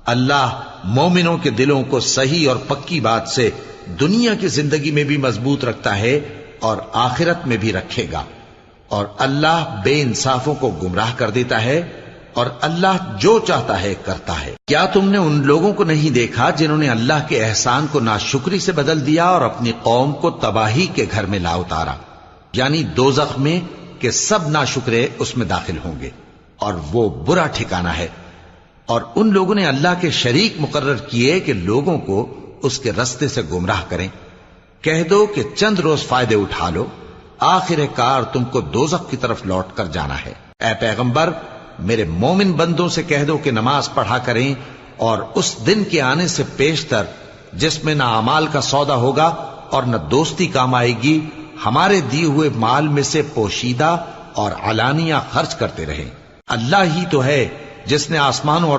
अल्लाह मोमिनों के दिलों को सही और पक्की बात से दुनिया की जिंदगी में भी मजबूत रखता है और आखिरत में भी रखेगा। और अल्लाह बेइंसाफों को गुमराह कर देता है और अल्लाह जो चाहता है करता है। क्या तुमने उन लोगों को नहीं देखा जिन्होंने अल्लाह के एहसान को नाशुक्री से बदल दिया और अपनी कौम को तबाही के घर में ला उतारा, यानी दोज़ख में कि सब नाशुक्रे उसमें दाखिल होंगे और वो बुरा ठिकाना है। और उन लोगों ने अल्लाह के शरीक मुकर्रर किए कि लोगों को उसके रास्ते से गुमराह करें। कह दो कि चंद रोज फायदे उठा लो, आखिरकार तुमको दोज़ख की तरफ लौट कर जाना है। ऐ पैगंबर, मेरे मोमिन बंदों से कह दो कि नमाज पढ़ा करें और उस दिन के आने से पेशतर जिसमें ना अमाल का सौदा होगा और न दोस्ती काम आएगी, हमारे दिए हुए माल में से पोशीदा और अलानिया खर्च करते रहें। अल्लाह ही तो है जिसने आसमानों और